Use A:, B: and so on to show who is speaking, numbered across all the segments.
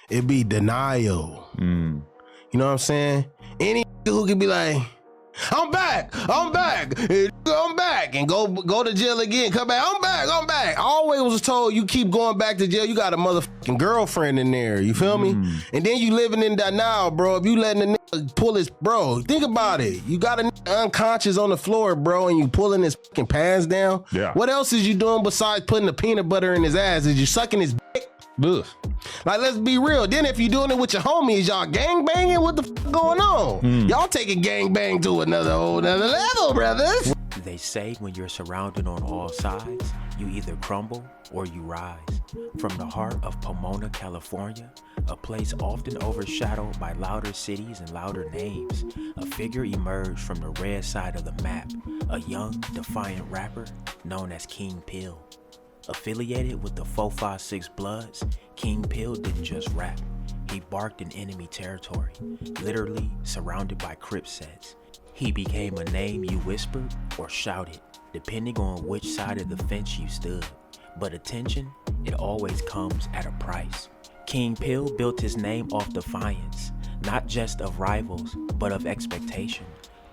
A: It be denial. You know what I'm saying? Any who can be like, I'm back, and go to jail again, come back, I'm back. I always was told you keep going back to jail, you got a motherfucking girlfriend in there, you feel me? And then you living in denial, bro. If you letting the nigga pull his, bro, think about it. You got a nigga unconscious on the floor, bro, and you pulling his fucking pants down.
B: Yeah.
A: What else is you doing besides putting the peanut butter in his ass? Is you sucking his dick? Ugh. Like, let's be real. Then if you doing it with your homies, y'all gang banging, what the fuck going on? Y'all taking gang bang to another level, brothers.
C: They say when you're surrounded on all sides, you either crumble or you rise. From the heart of Pomona, California, a place often overshadowed by louder cities and louder names, a figure emerged from the red side of the map, a young, defiant rapper known as King Pill. Affiliated with the 456 Bloods, King Pill didn't just rap. He barked in enemy territory, literally surrounded by Crips sets. He became a name you whispered or shouted, depending on which side of the fence you stood. But attention, it always comes at a price. King Pill built his name off defiance, not just of rivals, but of expectation.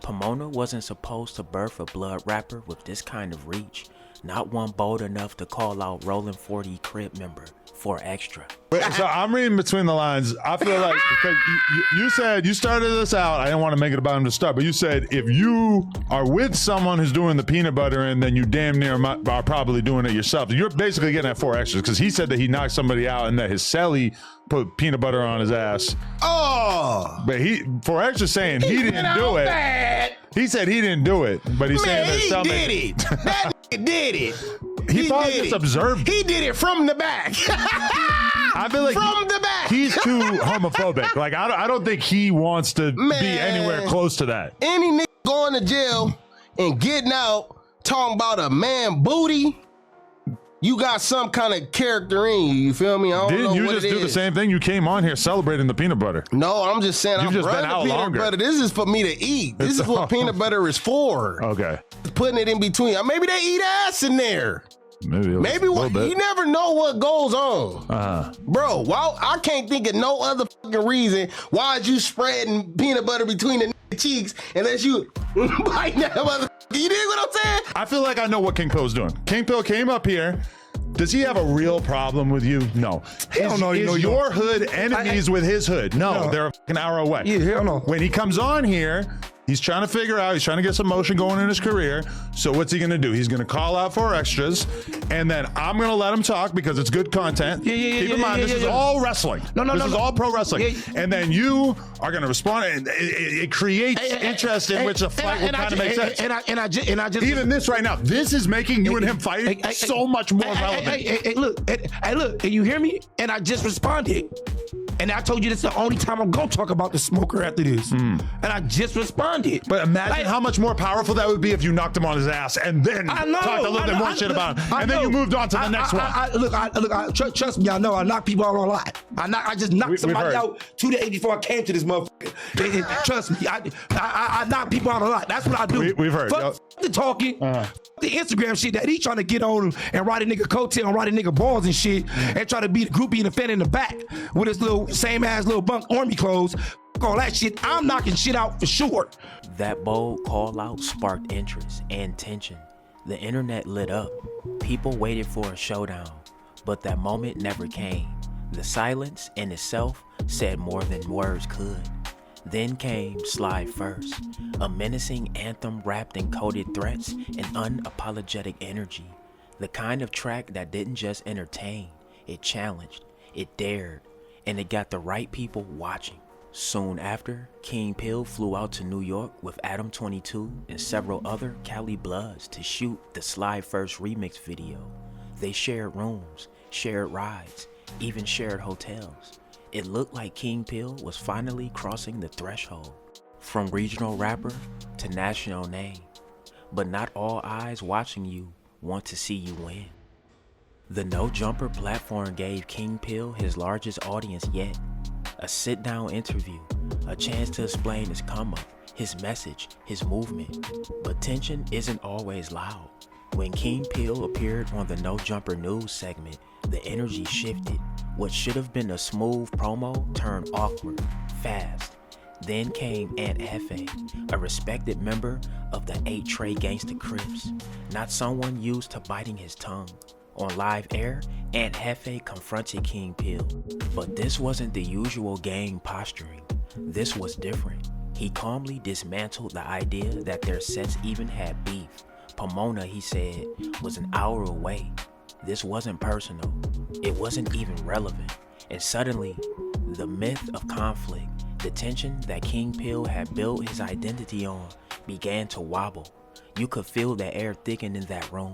C: Pomona wasn't supposed to birth a blood rapper with this kind of reach. Not one bold enough to call out Rollin 40 Crip member for extra.
B: So I'm reading between the lines. I feel like because you said you started this out. I didn't want to make it about him to start, but you said if you are with someone who's doing the peanut butter in, then you damn near are probably doing it yourself. You're basically getting at 4 extras because he said that he knocked somebody out and that his celly put peanut butter on his ass.
A: Oh,
B: but 4 extras saying he didn't do it.
A: Bad.
B: He said he didn't do it, but he's saying that something.
A: He did it. That nigga did it.
B: He probably just observed.
A: He did it from the back.
B: I feel like
A: from the back.
B: He's too homophobic. Like I don't think he wants to be anywhere close to that.
A: Any nigga going to jail and getting out talking about a man booty, you got some kind of character in you. You feel me? I don't
B: Didn't
A: know
B: you
A: what
B: just
A: it
B: do
A: is.
B: the same thing? You came on here celebrating the peanut butter.
A: No, I'm just saying I'm
B: just been
A: running
B: out
A: peanut
B: longer.
A: butter. This is for me to eat. This is what peanut butter is for.
B: Okay.
A: Putting it in between. Maybe they eat ass in there.
B: Maybe
A: what, you never know what goes on. Bro, I can't think of no other fucking reason why is you spreading peanut butter between the cheeks unless you bite that motherfucker. You dig what I'm saying?
B: I feel like I know what King Pill's doing. King Pill came up here. Does he have a real problem with you? No.
D: Hell no.
B: Is your hood enemies with his hood? No, they're an hour away.
D: Yeah, hell no.
B: When he comes on here, he's trying to figure out, he's trying to get some motion going in his career. So what's he going to do? He's going to call out 4 extras, and then I'm going to let him talk because it's good content. Keep in mind, this is all wrestling. This is all pro wrestling. And then you are going to respond, and it creates interest in which a fight will kind of make sense.
D: And I just
B: even this right now, this is making you and him fighting so much more relevant.
D: Look, and you hear me? And I just responded. And I told you this is the only time I'm going to talk about the smoker after this. And I just responded.
B: But imagine how much more powerful that would be if you knocked him on his ass and then talked a little bit more shit about him. And then you moved on to the next one.
D: Trust me, I know I knock people out a lot. I just knocked somebody out 2 days before I came to this motherfucker. Trust me, I knock people out a lot. That's what I do.
B: We've heard.
D: Fuck the talking. The Instagram shit that he trying to get on and ride a nigga coattail and ride a nigga balls and shit and try to be the groupie and the fan in the back with his little same ass little bunk army clothes. Fuck all that shit. I'm knocking shit out for sure.
C: That bold call out sparked interest and tension. The internet lit up. People waited for a showdown, but that moment never came. The silence in itself said more than words could. Then came Slide First, a menacing anthem wrapped in coded threats and unapologetic energy. The kind of track that didn't just entertain, it challenged, it dared, and it got the right people watching. Soon after, King Pill flew out to New York with Adam22 and several other Cali Bloods to shoot the Slide First remix video. They shared rooms, shared rides, even shared hotels. It looked like King Pill was finally crossing the threshold, from regional rapper to national name. But not all eyes watching you want to see you win. The No Jumper platform gave King Pill his largest audience yet. A sit-down interview, a chance to explain his come-up, his message, his movement. But tension isn't always loud. When King Peel appeared on the No Jumper News segment, the energy shifted. What should have been a smooth promo turned awkward, fast. Then came Ant Heffe, a respected member of the Eight-Trey Gangster Crips, not someone used to biting his tongue. On live air, Ant Heffe confronted King Peel, but this wasn't the usual gang posturing. This was different. He calmly dismantled the idea that their sets even had beef. Pomona, he said, was an hour away. This wasn't personal. It wasn't even relevant. And suddenly, the myth of conflict, the tension that King Peel had built his identity on, began to wobble. You could feel the air thicken in that room.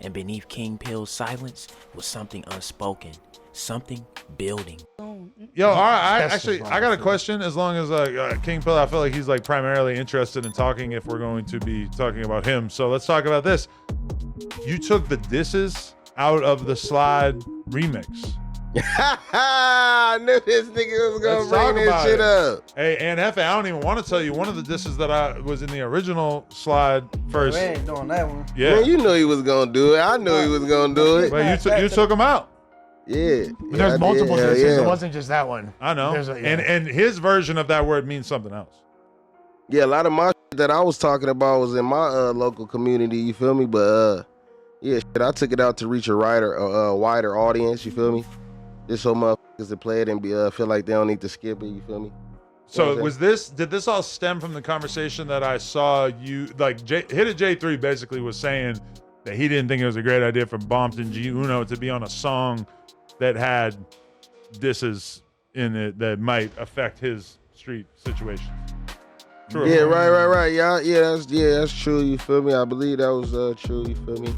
C: And beneath King Peel's silence was something unspoken, something building.
B: Yo, all right, I got a question. As long as King Peel, I feel like he's like primarily interested in talking if we're going to be talking about him. So let's talk about this. You took the disses out of the Slide remix.
A: I knew this nigga was gonna bring this shit up.
B: Hey, Ant Heffe, I don't even want to tell you one of the disses that I was in the original Slide first.
E: We ain't doing that one.
B: Yeah,
A: Man, you knew he was gonna do it. I knew he was gonna do it.
B: but you took him out.
A: Yeah.
F: But there's multiple
A: yeah,
F: disses.
A: yeah.
F: It wasn't just that one.
B: I know.
F: There's a- yeah.
B: And his version of that word means something else.
A: Yeah, a lot of my shit that I was talking about was in my local community, you feel me? But yeah, shit, I took it out to reach a wider audience, you feel me? Just so motherfuckers to play it and feel like they don't need to skip it, you feel me?
B: So did this all stem from the conversation that I saw you, like Hit It J3 basically was saying that he didn't think it was a great idea for Bompton G Uno to be on a song that had disses in it that might affect his street situation. True.
A: Yeah, right. Yeah, that's true, you feel me? I believe that was true, you feel me?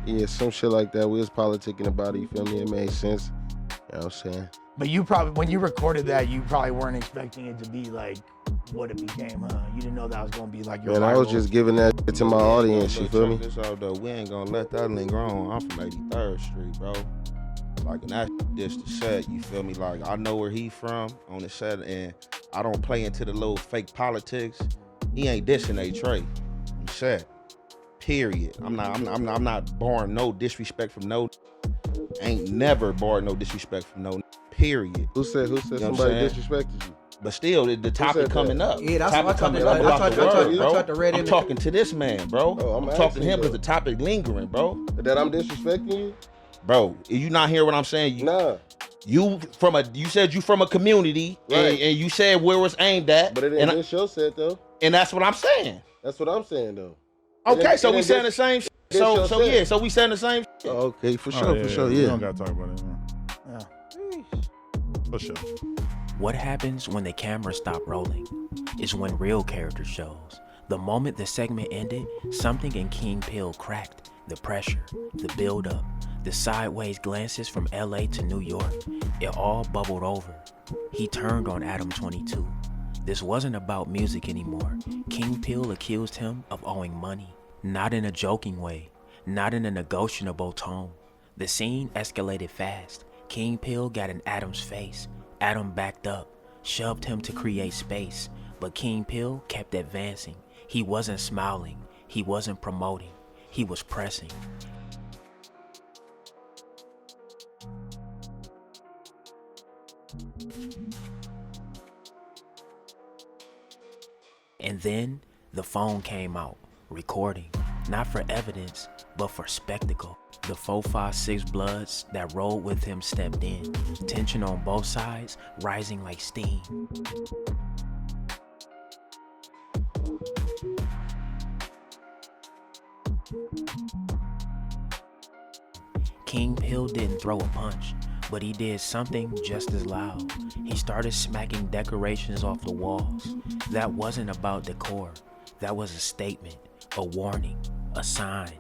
A: Yeah, some shit like that. We was politicking about it, you feel me? It made sense. You know what I'm saying?
F: But you probably, when you recorded that, you probably weren't expecting it to be like what it became, huh? You didn't know that was gonna be like your
A: Man, I was
F: viral-
A: just giving that shit to my audience, you feel me?
G: Check this out, though. We ain't gonna let that linger on. I'm from 83rd Street, bro. Like, and that dish the set, you feel me? Like, I know where he from on the set, and I don't play into the little fake politics. He ain't dissing Eight-Trey on the set. Period. I'm not barring no disrespect from no. Ain't never barred no disrespect from no. Period.
A: Who said
G: know what I'm
A: somebody
G: saying?
A: disrespected you?
G: But still, the topic
A: said
G: coming
A: that?
G: up.
E: Yeah, that's
G: Topic
E: what I
G: coming
E: tried
G: up
E: to-
G: about
E: I
G: the
E: tried
G: word,
E: to
G: bro.
E: read
G: I'm
E: in
G: talking to this man, bro.
A: Oh, I'm
G: I'm talking to
A: asking
G: him
A: you,
G: because
A: though.
G: the topic lingering, bro.
A: That I'm disrespecting you?
G: Bro, you not hear what I'm saying?
A: Nah.
G: You said you from a community,
A: Right.
G: and you said where it's aimed at,
A: But it
G: and,
A: ain't this show said though.
G: and that's what I'm saying.
A: That's what I'm saying though.
G: Okay,
A: It
G: so
A: ain't
G: we saying the
A: this-
G: same.
A: this
G: So
A: your set.
G: yeah, so we saying the same.
A: Oh, okay, for
B: Oh,
A: sure,
B: We
A: yeah.
B: don't gotta talk about it anymore. For sure.
C: What happens when the camera stopped rolling is when real character shows. The moment the segment ended, something in King Peel cracked. The pressure, the build-up, the sideways glances from LA to New York, it all bubbled over. He turned on Adam22. This wasn't about music anymore. King Peel accused him of owing money, not in a joking way, not in a negotiable tone. The scene escalated fast. King Peel got in Adam's face. Adam backed up, shoved him to create space, but King Peel kept advancing. He wasn't smiling, he wasn't promoting, he was pressing. And then the phone came out, recording, not for evidence, but for spectacle. The 456 Bloods that rolled with him stepped in, tension on both sides rising like steam. King Peel didn't throw a punch, but he did something just as loud. He started smacking decorations off the walls. That wasn't about decor. That was a statement, a warning, a sign.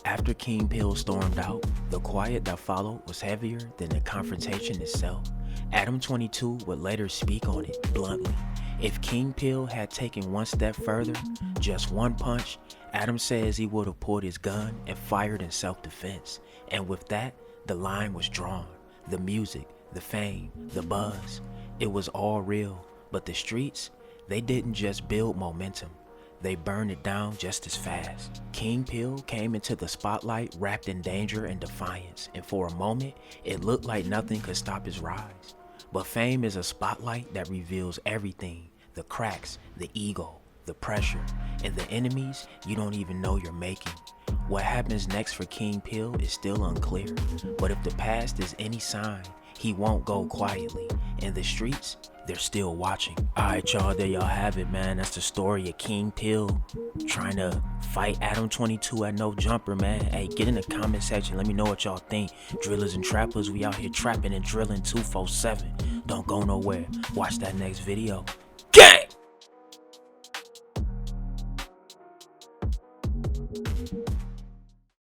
C: After King Peel stormed out, the quiet that followed was heavier than the confrontation itself. Adam22 would later speak on it bluntly. If King Peel had taken one step further, just one punch, Adam says he would have pulled his gun and fired in self-defense. And with that, the line was drawn. The music, the fame, the buzz, it was all real. But the streets, they didn't just build momentum. they burn it down just as fast. King Pill came into the spotlight wrapped in danger and defiance, and for a moment, it looked like nothing could stop his rise. But fame is a spotlight that reveals everything: the cracks, the ego, the pressure, and the enemies you don't even know you're making. What happens next for King Pill is still unclear, but if the past is any sign, he won't go quietly. In the streets, they're still watching. Alright, y'all, there y'all have it, man. That's the story of King Pill trying to fight Adam22 at No Jumper, man. Hey, get in the comment section. Let me know what y'all think. Drillers and trappers, we out here trapping and drilling 247. Don't go nowhere. Watch that next video.